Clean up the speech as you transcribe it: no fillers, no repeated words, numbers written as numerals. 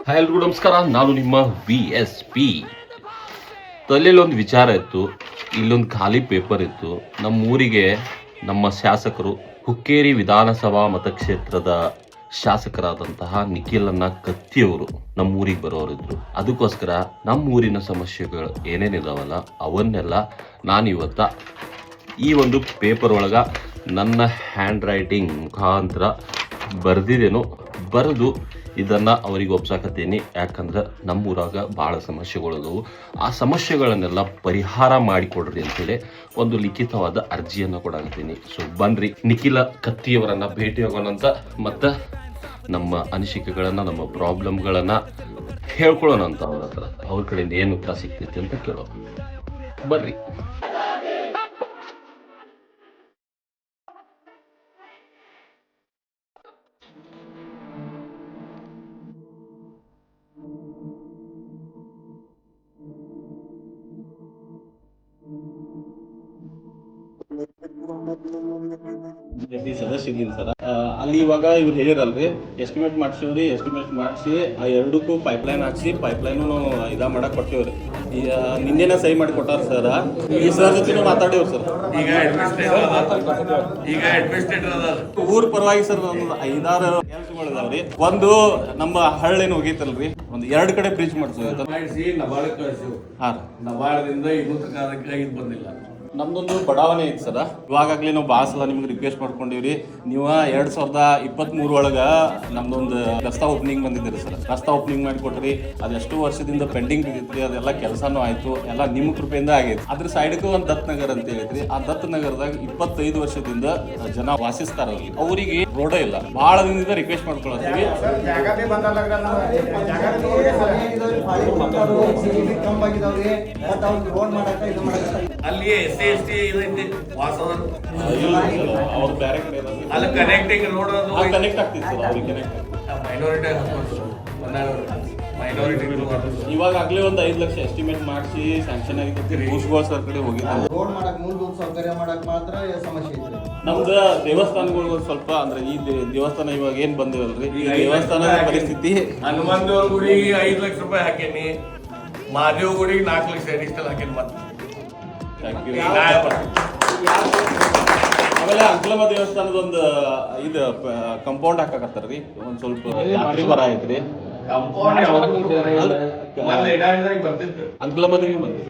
Hi ಎಲ್ರಿಗೂ ನಮಸ್ಕಾರ. ನಾನು ನಿಮ್ಮ VSP. ತಲೆಯಲ್ಲೊಂದು ವಿಚಾರ ಇತ್ತು, ಇಲ್ಲೊಂದು ಖಾಲಿ ಪೇಪರ್ ಇತ್ತು. ನಮ್ಮೂರಿಗೆ ನಮ್ಮ ಶಾಸಕರು ಹುಕ್ಕೇರಿ ವಿಧಾನಸಭಾ ಮತಕ್ಷೇತ್ರದ ಶಾಸಕರಾದಂತಹ ನಿಖಿಲನ್ನ ಕತ್ತಿಯವರು ನಮ್ಮೂರಿಗೆ ಬರೋರಿದ್ರು. ಅದಕ್ಕೋಸ್ಕರ ನಮ್ಮೂರಿನ ಸಮಸ್ಯೆಗಳು ಏನೇನಿದಾವಲ್ಲ ಅವನ್ನೆಲ್ಲ ನಾನಿವತ್ತ ಈ ಒಂದು ಪೇಪರ್ ಒಳಗ ನನ್ನ ಹ್ಯಾಂಡ್ ರೈಟಿಂಗ್ ಮುಖಾಂತರ ಬರೆದು ಇದನ್ನು ಅವ್ರಿಗೆ ಒಪ್ಸಾಕತ್ತೀನಿ. ಯಾಕಂದ್ರೆ ನಮ್ಮೂರಾಗ ಭಾಳ ಸಮಸ್ಯೆಗಳದವು. ಆ ಸಮಸ್ಯೆಗಳನ್ನೆಲ್ಲ ಪರಿಹಾರ ಮಾಡಿಕೊಡ್ರಿ ಅಂತೇಳಿ ಒಂದು ಲಿಖಿತವಾದ ಅರ್ಜಿಯನ್ನು ಕೊಡಾಕತ್ತೀನಿ. ಸೊ ಬನ್ರಿ ನಿಖಿಲ ಕತ್ತಿಯವರನ್ನು ಭೇಟಿಯಾಗೋಣಂತ ಮತ್ತು ನಮ್ಮ ಅನಿಸಿಕೆಗಳನ್ನು, ನಮ್ಮ ಪ್ರಾಬ್ಲಮ್ಗಳನ್ನು ಹೇಳ್ಕೊಳ್ಳೋಣ ಅಂತ ಅವ್ರ ಕಡೆಯಿಂದ ಏನು ಉತ್ತರ ಸಿಗ್ತೈತಿ ಅಂತ ಕೇಳೋಣ. ಬರ್ರಿ. ಸದಸ್ಯ ಇದ್ದೀನಿ ಸರ್. ಅಲ್ಲಿ ಇವಾಗ ಇವ್ರು ಹೇಳಿರಲ್ರಿ, ಎಸ್ಟಿಮೇಟ್ ಮಾಡಿಸಿವ್ರಿ. ಎಸ್ಟಿಮೇಟ್ ಮಾಡಿಸಿ ಆ ಎರಡಕ್ಕೂ ಪೈಪ್ಲೈನ್ ಹಾಕ್ಸಿ ಪೈಪ್ಲೈನು ಮಾಡಕ್ ಕೊಟ್ಟೇವ್ರಿ. ಈಗ ನಿನ್ನೆನ ಸಹಿ ಮಾಡಿ ಕೊಟ್ಟಾರ ಸರ್. ಈ ಸರ್ ಜೊತೆ ಮಾತಾಡೇವ್ರಿ ಸರ್. ಈಗ ಊರ್ ಪರವಾಗಿ ಸರ್ ಒಂದು 5-6 ಕೆಲಸಗಳು ಇದಾವ್ರಿ. ಒಂದು ನಮ್ಮ ಹಳ್ಳೇನು ಹೋಗೈತಲ್ರಿ, ಒಂದು 2 ಕಡೆ ಬ್ರಿಡ್ಜ್ ಮಾಡಿಸಿ ನಬಾಳಕ್ಕೆ ಕಳಿಸಿವ್. ನಬಾಳದಿಂದ ಇನ್ನೂ ತನಕ ಇದು ಬಂದಿಲ್ಲ. ನಮ್ದೊಂದು ಬಡಾವಣೆ ಐತಿ ಸರ್. ಇವಾಗಲೇ ನಾವು ಭಾಳ ಸಲ ನಿಮ್ಗೆ ರಿಕ್ವೆಸ್ಟ್ ಮಾಡ್ಕೊಂಡಿವ್ರಿ. ನೀವು 2023 ಒಳಗ ನಮ್ದೊಂದು ರಸ್ತಾ ಓಪನಿಂಗ್ ಬಂದಿದ್ದೀರಿ ಸರ್. ರಸ್ತಾ ಓಪನಿಂಗ್ ಮಾಡಿಕೊಟ್ರಿ. ಅದೆಷ್ಟು ವರ್ಷದಿಂದ ಪೆಂಡಿಂಗ್ ಬಿದ್ದಿತ್ರಿ. ಅದೆಲ್ಲ ಕೆಲಸನೂ ಆಯ್ತು, ಎಲ್ಲ ನಿಮ್ಮ ಕೃಪೆಯಿಂದ ಆಗೈತಿ. ಅದ್ರ ಸೈಡ್ಗೂ ಒಂದು ದತ್ ನಗರ್ ಅಂತ ಹೇಳಿದ್ರಿ. ಆ ದತ್ ನಗರದಾಗ 25 ವರ್ಷದಿಂದ ಜನ ವಾಸಿಸ್ತಾರ. ಅವರಿಗೆ ರೋಡ ಇಲ್ಲ. ಭಾಳ ದಿನದಿಂದ ರಿಕ್ವೆಸ್ಟ್ ಮಾಡ್ಕೊಳತ್ತೀವಿ. ಅಲ್ಲಿ SC ವಾಸದ ಅವ್ರು ಬೇರೆ ಕಡೆ ಅಲ್ಲಿ ಕನೆಕ್ಟಿಂಗ್ ರೋಡ್ ಕನೆಕ್ಟ್ ಆಗ್ತಿತ್ತು ಸರ್. ಅವ್ರಿಗೆ ಕನೆಕ್ಟ್ ಮೈನಾರಿಟಿ ಇವಾಗಲೇ ಒಂದು 5 ಲಕ್ಷ ಎಸ್ಟಿಮೇಟ್ ಮಾಡಿಸಿ ಸ್ಯಾಂಕ್ಷನ್ ಆಗಿತ್ತು. ಭೂಸ್ಗೋಳ್ ಸರ್ ಕಡೆ ಹೋಗಿದ್ದಾರೆ. ರೋಡ್ ಮಾಡಕ್ ಮೂಲಭೂತ ಸೌಕರ್ಯ ಮಾಡಕ್ ಮಾತ್ರ ಸಮಸ್ಯೆ ಐತ್ರಿ. ನಮ್ದು ದೇವಸ್ಥಾನಗಳು ಸ್ವಲ್ಪ ಅಂದ್ರೆ ಈ ದೇವಸ್ಥಾನ ಇವಾಗ ಏನ್ ಬಂದಿವಲ್ರಿ, ಈ ದೇವಸ್ಥಾನದ ಪರಿಸ್ಥಿತಿ. ಹನುಮಂತ ಗುಡಿಗೆ 5 ಲಕ್ಷ ರೂಪಾಯಿ ಹಾಕೇನಿ. ಮಹಾದೇವ್ ಗುಡಿಗೆ 4 ಲಕ್ಷ ಅಡಿಷನಲ್ ಹಾಕೇನಿ. ಮತ್ತೆ ಆಮೇಲೆ ಅಂಕಲಮ್ಮ ದೇವಸ್ಥಾನದ ಒಂದು ಇದು ಕಂಪೌಂಡ್ ಹಾಕಕತ್ತಾರ್ರಿ. ಒಂದ್ ಸ್ವಲ್ಪ ಯಾತ್ರಿ ಬರ ಐತ್ರಿ. ಅಂಕಲಮ್ಮದಿಗೆ ಬಂದ್ರಿ.